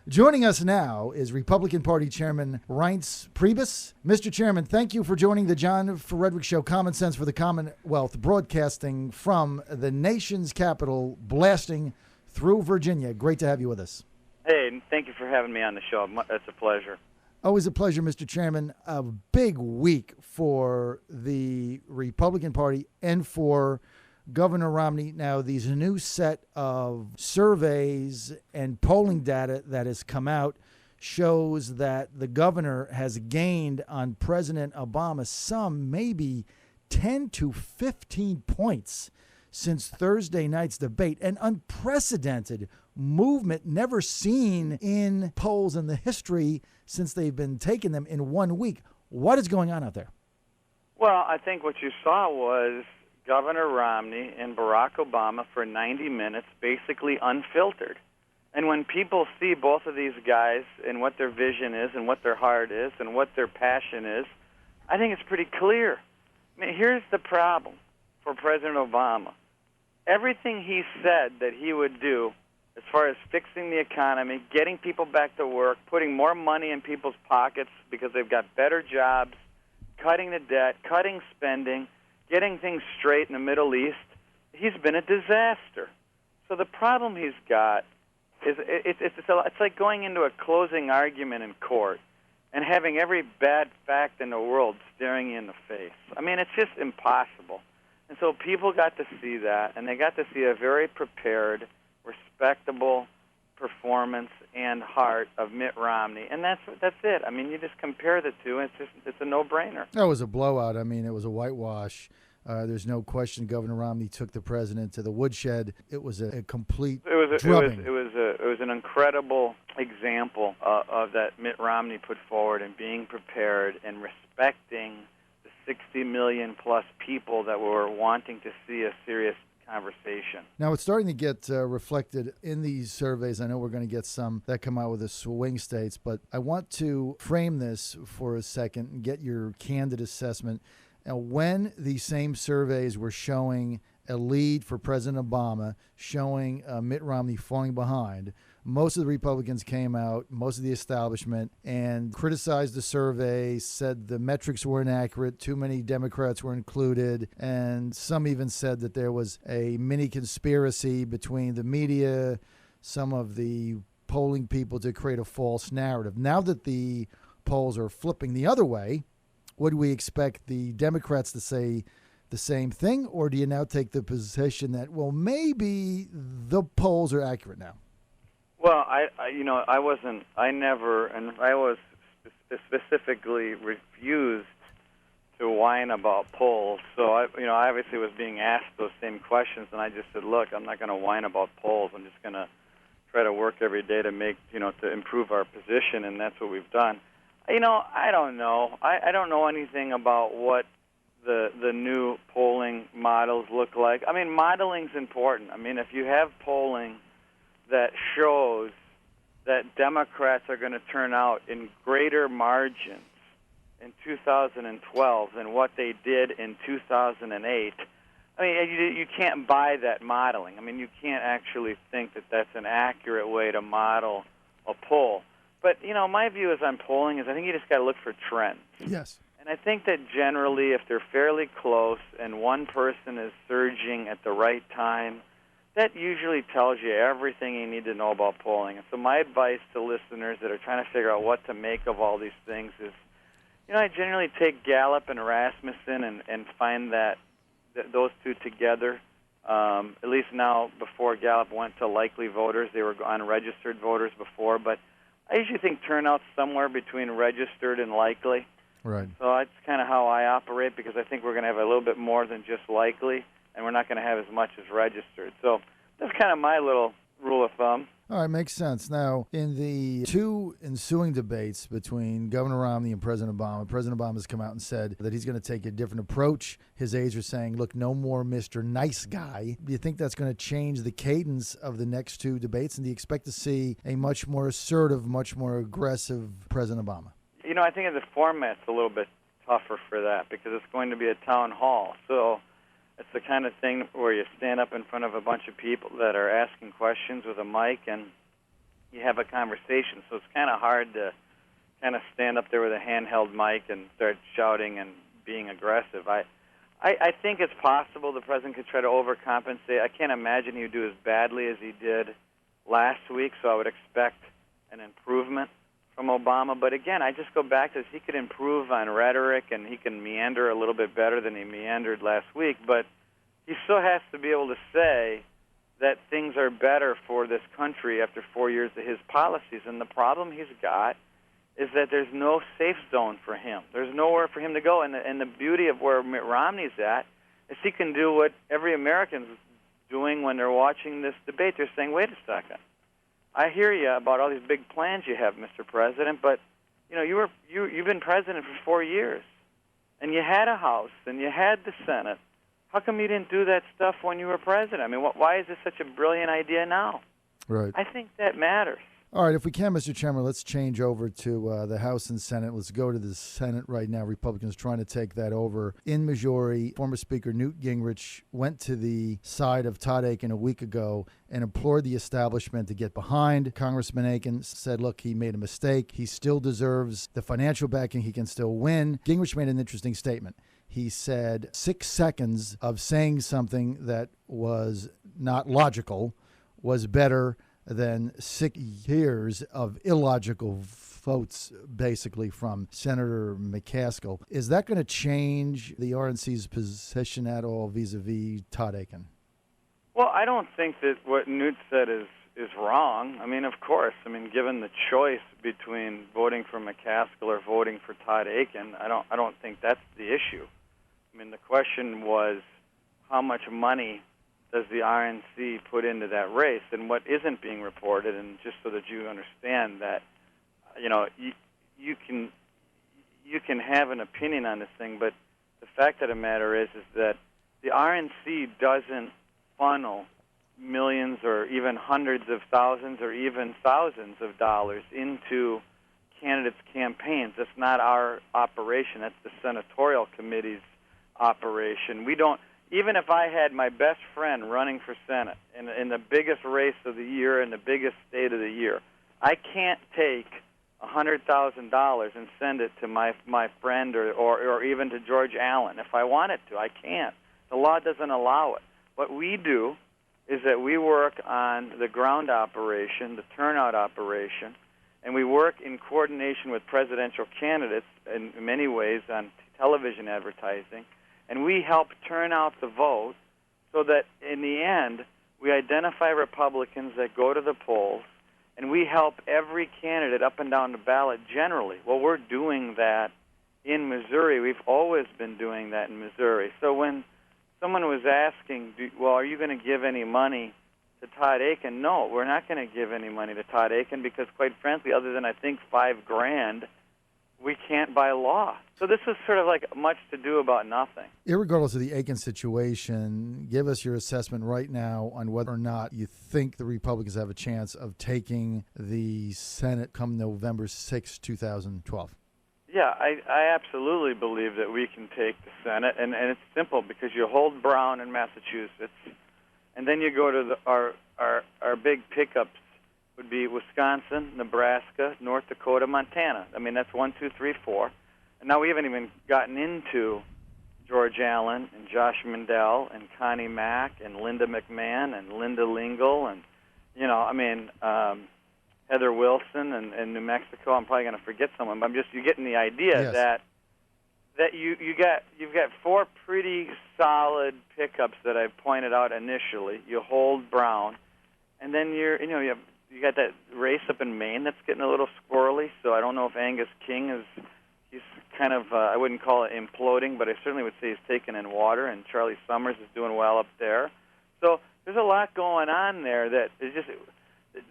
Joining us now is Republican Party Chairman Reince Priebus. Mr. Chairman, thank you for joining the John Frederick Show, Common Sense for the Commonwealth, broadcasting from the nation's capital, blasting through Virginia. Great to have you with us. Hey, thank you for having me on the show. It's a pleasure. Always a pleasure, Mr. Chairman. A big week for the Republican Party and for Governor Romney. Now, these new set of surveys and polling data that has come out shows that the governor has gained on President Obama some maybe 10 to 15 points since Thursday night's debate. An unprecedented movement never seen in polls in the history since they've been taking them in 1 week. What is going on out there? Well, I think what you saw was Governor Romney and Barack Obama for 90 minutes, basically unfiltered. And when people see both of these guys and what their vision is and what their heart is and what their passion is, I think it's pretty clear. I mean, here's the problem for President Obama. Everything he said that he would do as far as fixing the economy, getting people back to work, putting more money in people's pockets because they've got better jobs, cutting the debt, cutting spending, getting things straight in the Middle East, he's been a disaster. So the problem he's got is it's like going into a closing argument in court and having every bad fact in the world staring you in the face. I mean, it's just impossible. And so people got to see that, and they got to see a very prepared, respectable performance and heart of Mitt Romney, and that's it. I mean, you just compare the two, and it's a no-brainer. That was a blowout. I mean, it was a whitewash. There's no question Governor Romney took the president to the woodshed. It was a complete drubbing. It was an incredible example of that Mitt Romney put forward and being prepared and respecting the 60 million plus people that were wanting to see a serious conversation. Now, it's starting to get reflected in these surveys. I know we're going to get some that come out with the swing states, but I want to frame this for a second and get your candid assessment. Now, when these same surveys were showing a lead for President Obama, showing Mitt Romney falling behind, most of the Republicans came out, most of the establishment, and criticized the survey, said the metrics were inaccurate, too many Democrats were included, and some even said that there was a mini conspiracy between the media, some of the polling people to create a false narrative. Now that the polls are flipping the other way, would we expect the Democrats to say the same thing, or do you now take the position that, well, maybe the polls are accurate now? Well, I was specifically refused to whine about polls. So I obviously was being asked those same questions, and I just said, look, I'm not going to whine about polls. I'm just going to try to work every day to to improve our position, and that's what we've done. I don't know. I don't know anything about what the new polling models look like. I mean, modeling's important. I mean, if you have polling that shows that Democrats are going to turn out in greater margins in 2012 than what they did in 2008, I mean, you can't buy that modeling. I mean, you can't actually think that that's an accurate way to model a poll. But, my view is on polling is I think you just got to look for trends. Yes. And I think that generally if they're fairly close and one person is surging at the right time, that usually tells you everything you need to know about polling. And so my advice to listeners that are trying to figure out what to make of all these things is, I generally take Gallup and Rasmussen and find that those two together, at least now before Gallup went to likely voters. They were unregistered voters before, but I usually think turnout's somewhere between registered and likely. Right. So that's kind of how I operate, because I think we're going to have a little bit more than just likely, and we're not going to have as much as registered. So that's kind of my little rule of thumb. All right, makes sense. Now, in the two ensuing debates between Governor Romney and President Obama has come out and said that he's going to take a different approach. His aides are saying, look, no more Mr. Nice Guy. Do you think that's going to change the cadence of the next two debates? And do you expect to see a much more assertive, much more aggressive President Obama? I think the format's a little bit tougher for that because it's going to be a town hall. So it's the kind of thing where you stand up in front of a bunch of people that are asking questions with a mic, and you have a conversation. So it's kind of hard to kind of stand up there with a handheld mic and start shouting and being aggressive. I think it's possible the president could try to overcompensate. I can't imagine he would do as badly as he did last week, so I would expect an improvement from Obama. But again, I just go back to this. He could improve on rhetoric, and he can meander a little bit better than he meandered last week, but he still has to be able to say that things are better for this country after 4 years of his policies. And the problem he's got is that there's no safe zone for him. There's nowhere for him to go. And the beauty of where Mitt Romney's at is he can do what every American's doing when they're watching this debate. They're saying, wait a second. I hear you about all these big plans you have, Mr. President, but you've been president for 4 years, and you had a House, and you had the Senate. How come you didn't do that stuff when you were president? I mean, why is this such a brilliant idea now? Right. I think that matters. All right, if we can, Mr. Chairman, let's change over to the House and Senate. Let's go to the Senate right now. Republicans trying to take that over. In Missouri, former Speaker Newt Gingrich went to the side of Todd Akin a week ago and implored the establishment to get behind Congressman Akin, said, look, he made a mistake. He still deserves the financial backing. He can still win. Gingrich made an interesting statement. He said 6 seconds of saying something that was not logical was better than 6 years of illogical votes, basically, from Senator McCaskill. Is that going to change the RNC's position at all vis-a-vis Todd Akin? Well, I don't think that what Newt said is wrong. I mean, of course. I mean, given the choice between voting for McCaskill or voting for Todd Akin, I don't think that's the issue. I mean, the question was how much money does the RNC put into that race, and what isn't being reported, and just so that you understand that, you can have an opinion on this thing, but the fact of the matter is that the RNC doesn't funnel millions or even hundreds of thousands or even thousands of dollars into candidates' campaigns. That's not our operation. That's the senatorial committee's operation. We don't. Even if I had my best friend running for Senate in the biggest race of the year in the biggest state of the year, I can't take $100,000 and send it to my friend or even to George Allen. If I wanted to, I can't. The law doesn't allow it. What we do is that we work on the ground operation, the turnout operation, and we work in coordination with presidential candidates in many ways on television advertising. And we help turn out the vote so that in the end we identify Republicans that go to the polls, and we help every candidate up and down the ballot generally. Well, we're doing that in Missouri. We've always been doing that in Missouri. So when someone was asking, well, are you going to give any money to Todd Akin? No, we're not going to give any money to Todd Akin because, quite frankly, other than I think $5,000, we can't by law. So this is sort of like much to do about nothing. Irregardless of the Akin situation, give us your assessment right now on whether or not you think the Republicans have a chance of taking the Senate come November 6, 2012. Yeah, I absolutely believe that we can take the Senate, and it's simple because you hold Brown in Massachusetts, and then you go to our big pickups would be Wisconsin, Nebraska, North Dakota, Montana. I mean, that's 1, 2, 3, 4. And now we haven't even gotten into George Allen and Josh Mandel and Connie Mack and Linda McMahon and Linda Lingle and, Heather Wilson and New Mexico. I'm probably going to forget someone, but you're getting the idea. Yes. that you've got 4 pretty solid pickups that I pointed out initially. You hold Brown, and then you got that race up in Maine that's getting a little squirrely. So I don't know if Angus King he's kind of I wouldn't call it imploding, but I certainly would say he's taken in water. And Charlie Summers is doing well up there. So there's a lot going on there that is just.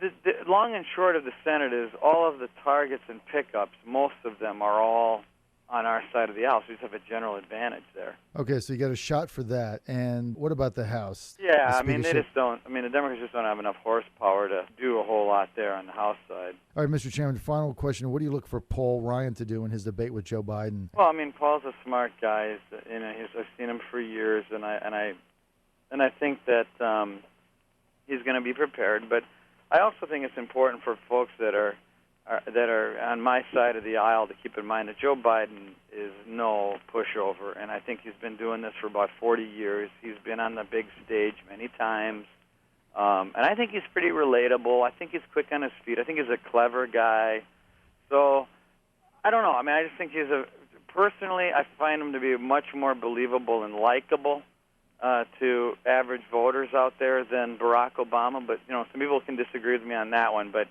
The long and short of the Senate is all of the targets and pickups, most of them are all on our side of the House. We just have a general advantage there. Okay, so you got a shot for that. And what about the House? Yeah, they just don't. I mean, the Democrats just don't have enough horsepower to do a whole lot there on the House side. All right, Mr. Chairman, final question. What do you look for Paul Ryan to do in his debate with Joe Biden? Well, I mean, Paul's a smart guy. I've seen him for years, and I think that he's going to be prepared. But I also think it's important for folks that are on my side of the aisle to keep in mind that Joe Biden is no pushover, and I think he's been doing this for about 40 years. He's been on the big stage many times, and I think he's pretty relatable. I think he's quick on his feet. I think he's a clever guy. So I don't know. I mean, I just think personally, I find him to be much more believable and likable to average voters out there than Barack Obama. But, some people can disagree with me on that one. But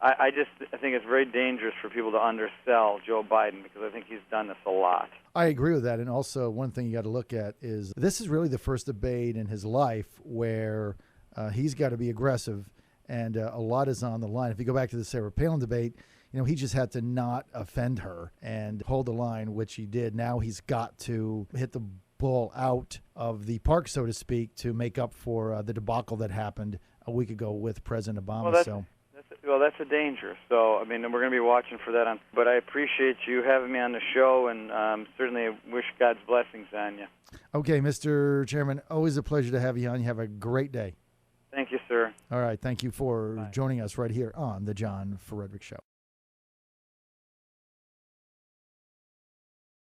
I think it's very dangerous for people to undersell Joe Biden because I think he's done this a lot. I agree with that. And also, one thing you got to look at is this is really the first debate in his life where he's got to be aggressive, and a lot is on the line. If you go back to the Sarah Palin debate, he just had to not offend her and hold the line, which he did. Now he's got to hit the ball out of the park, so to speak, to make up for the debacle that happened a week ago with President Obama. That's a danger. So, I mean, we're going to be watching for that. But I appreciate you having me on the show, and certainly wish God's blessings on you. Okay, Mr. Chairman, always a pleasure to have you on. You have a great day. Thank you, sir. All right, thank you for joining us right here on the John Frederick Show.